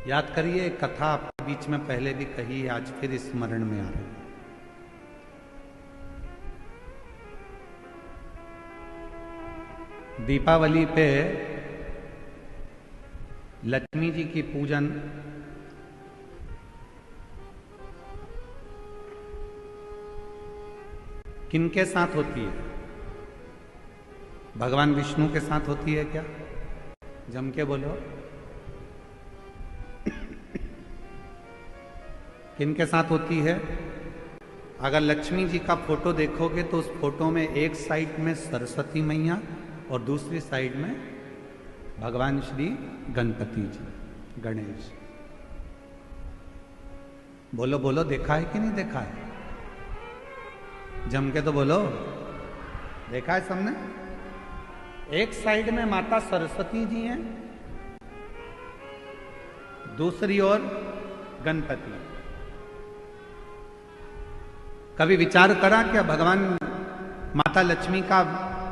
याद करिए, कथा आपके बीच में पहले भी कही है, आज फिर स्मरण में आ रही है। दीपावली पे लक्ष्मी जी की पूजन किनके साथ होती है? भगवान विष्णु के साथ होती है क्या? जम के बोलो। किनके साथ होती है? अगर लक्ष्मी जी का फोटो देखोगे तो उस फोटो में एक साइड में सरस्वती मैया और दूसरी साइड में भगवान श्री गणपति जी, गणेश। बोलो बोलो, देखा है कि नहीं देखा है? जम के तो बोलो, देखा है सबने? एक साइड में माता सरस्वती जी हैं, दूसरी ओर गणपति। कभी विचार करा क्या भगवान माता लक्ष्मी का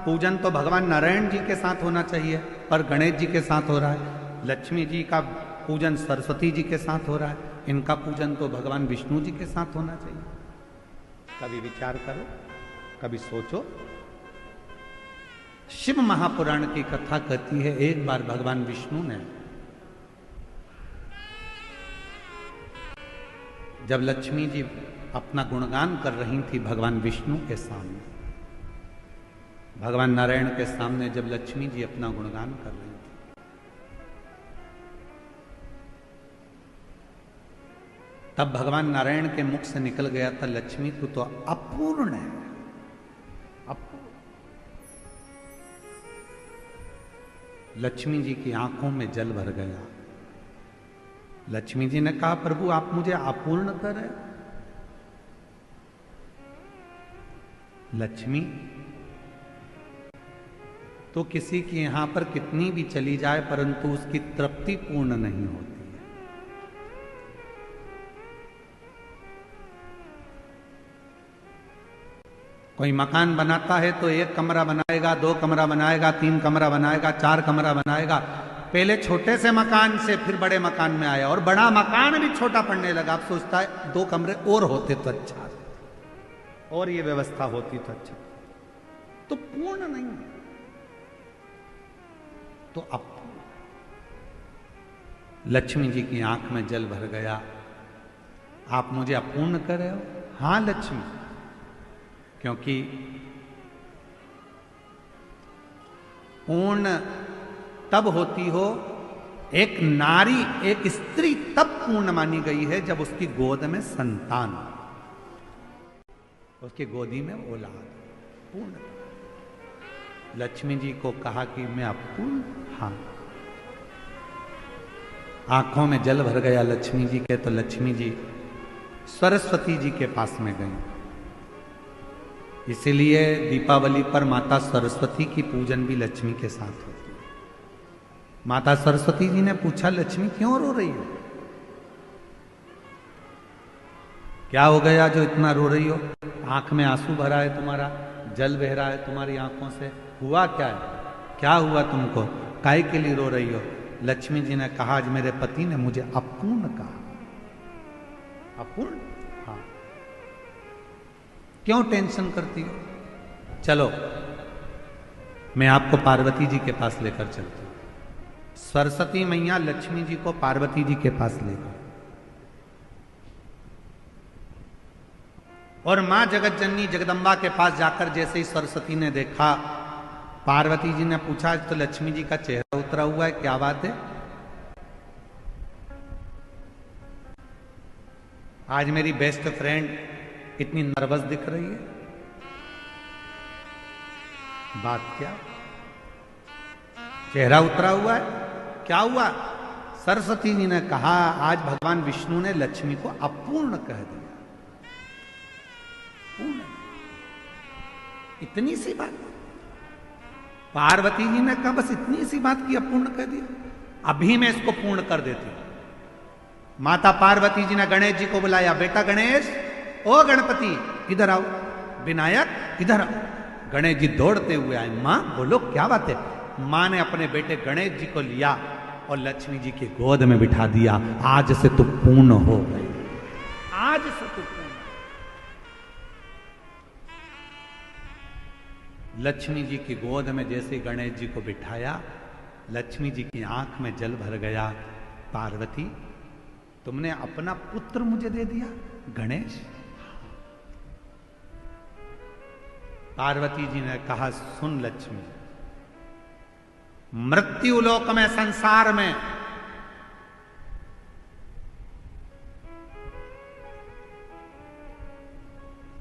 पूजन तो भगवान नारायण जी के साथ होना चाहिए, पर गणेश जी के साथ हो रहा है। लक्ष्मी जी का पूजन सरस्वती जी के साथ हो रहा है, इनका पूजन तो भगवान विष्णु जी के साथ होना चाहिए। कभी विचार करो, कभी सोचो। शिव महापुराण की कथा कहती है, एक बार भगवान विष्णु ने जब लक्ष्मी जी अपना गुणगान कर रही थी भगवान विष्णु के सामने, भगवान नारायण के सामने जब लक्ष्मी जी अपना गुणगान कर रही थी, तब भगवान नारायण के मुख से निकल गया था, लक्ष्मी तू तो अपूर्ण है, अपूर्ण। लक्ष्मी जी की आंखों में जल भर गया। लक्ष्मी जी ने कहा, प्रभु आप मुझे अपूर्ण कर रहे? लक्ष्मी तो किसी की यहां पर कितनी भी चली जाए परंतु उसकी तृप्ति पूर्ण नहीं होती है। कोई मकान बनाता है तो एक कमरा बनाएगा, दो कमरा बनाएगा, तीन कमरा बनाएगा, चार कमरा बनाएगा। पहले छोटे से मकान से फिर बड़े मकान में आया और बड़ा मकान भी छोटा पड़ने लगा। अब सोचता है दो कमरे और होते तो अच्छा, और ये व्यवस्था होती तो अच्छा। तो पूर्ण नहीं, तो अब लक्ष्मी जी की आंख में जल भर गया। आप मुझे अपूर्ण कर रहे हो? हां लक्ष्मी, क्योंकि पूर्ण तब होती हो, एक नारी, एक स्त्री तब पूर्ण मानी गई है जब उसकी गोद में संतान, उसकी गोदी में औलाद, पूर्ण। लक्ष्मी जी को कहा कि मैं अपूर्ण, हाँ। आंखों में जल भर गया लक्ष्मी जी के, तो लक्ष्मी जी सरस्वती जी के पास में गई। इसीलिए दीपावली पर माता सरस्वती की पूजन भी लक्ष्मी के साथ होती है। माता सरस्वती जी ने पूछा, लक्ष्मी क्यों रो रही हो? क्या हो गया जो इतना रो रही हो? आंख में आंसू भरा है तुम्हारा, जल बह रहा है तुम्हारी आंखों से, हुआ क्या है? क्या हुआ तुमको? काहे के लिए रो रही हो? लक्ष्मी जी ने कहा, आज मेरे पति ने मुझे अपूर्ण कहा। अपूर्ण? हाँ। क्यों टेंशन करती हो? चलो मैं आपको पार्वती जी के पास लेकर चलती हूं। सरस्वती मैया लक्ष्मी जी को पार्वती जी के पास ले गई और मां जगत जननी जगदम्बा के पास जाकर जैसे ही सरस्वती ने देखा, पार्वती जी ने पूछा, तो लक्ष्मी जी का चेहरा उतरा हुआ है, क्या बात है? आज मेरी बेस्ट फ्रेंड इतनी नर्वस दिख रही है, बात क्या? चेहरा उतरा हुआ है, क्या हुआ? सरस्वती जी ने कहा, आज भगवान विष्णु ने लक्ष्मी को अपूर्ण कह दिया। पूर्ण, इतनी सी बात। पार्वती जी ने कहा, बस इतनी सी बात की अपूर्ण कह दिया, अभी मैं इसको पूर्ण कर देती हूं। माता पार्वती जी ने गणेश जी को बुलाया, बेटा गणेश, ओ गणपति इधर आओ, विनायक इधर आओ। गणेश जी दौड़ते हुए आए। मां बोलो क्या बात है? मां ने अपने बेटे गणेश जी को लिया और लक्ष्मी जी की गोद में बिठा दिया। आज से तू पूर्ण हो गई, आज से तू पूर्ण। लक्ष्मी जी की गोद में जैसे गणेश जी को बिठाया, लक्ष्मी जी की आंख में जल भर गया। पार्वती, तुमने अपना पुत्र मुझे दे दिया गणेश? पार्वती जी ने कहा, सुन लक्ष्मी, मृत्यु लोक में, संसार में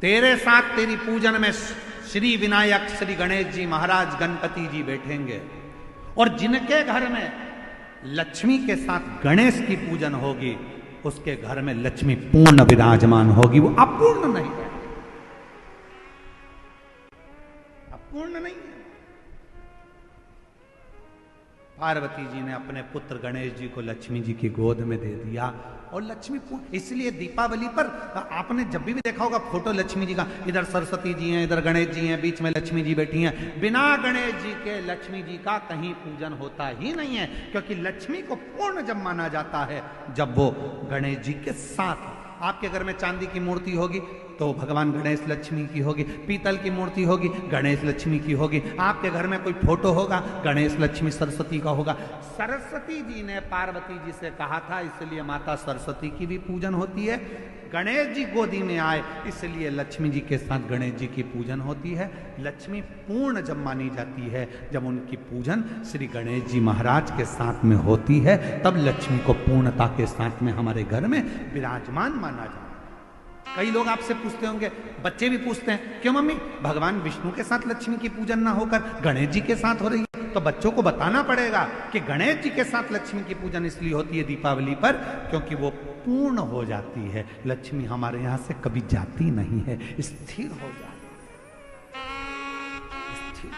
तेरे साथ तेरी पूजन में श्री विनायक श्री गणेश जी महाराज गणपति जी बैठेंगे, और जिनके घर में लक्ष्मी के साथ गणेश की पूजन होगी, उसके घर में लक्ष्मी पूर्ण विराजमान होगी, वो अपूर्ण नहीं है, अपूर्ण नहीं है। पार्वती जी ने अपने पुत्र गणेश जी को लक्ष्मी जी की गोद में दे दिया, और लक्ष्मी पूर्ण। इसलिए दीपावली पर आपने जब भी देखा होगा फोटो लक्ष्मी जी का, इधर सरस्वती जी हैं, इधर गणेश जी हैं, बीच में लक्ष्मी जी बैठी हैं। बिना गणेश जी के लक्ष्मी जी का कहीं पूजन होता ही नहीं है, क्योंकि लक्ष्मी को पूर्ण जब माना जाता है जब वो गणेश जी के साथ। आपके घर में चांदी की मूर्ति होगी तो भगवान गणेश लक्ष्मी की होगी, पीतल की मूर्ति होगी गणेश लक्ष्मी की होगी, आपके घर में कोई फोटो होगा गणेश लक्ष्मी सरस्वती का होगा। सरस्वती जी ने पार्वती जी से कहा था, इसलिए माता सरस्वती की भी पूजन होती है। गणेश जी गोदी में आए, इसलिए लक्ष्मी जी के साथ गणेश जी की पूजन होती है। लक्ष्मी पूर्ण जब मानी जाती है जब उनकी पूजन श्री गणेश जी महाराज के साथ में होती है, तब लक्ष्मी को पूर्णता के साथ में हमारे घर में विराजमान माना जाता है। कई लोग आपसे पूछते होंगे, बच्चे भी पूछते हैं, क्यों मम्मी भगवान विष्णु के साथ लक्ष्मी की पूजन ना होकर गणेश जी के साथ हो रही है? तो बच्चों को बताना पड़ेगा कि गणेश जी के साथ लक्ष्मी की पूजन इसलिए होती है दीपावली पर, क्योंकि वो पूर्ण हो जाती है। लक्ष्मी हमारे यहां से कभी जाती नहीं है, स्थिर हो जाती है, स्थिर।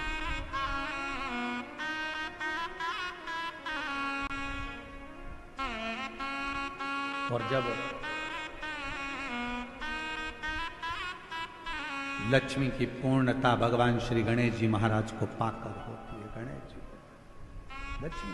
और जब लक्ष्मी की पूर्णता भगवान श्री गणेश जी महाराज को पाकर होती है, गणेश जी लक्ष्मी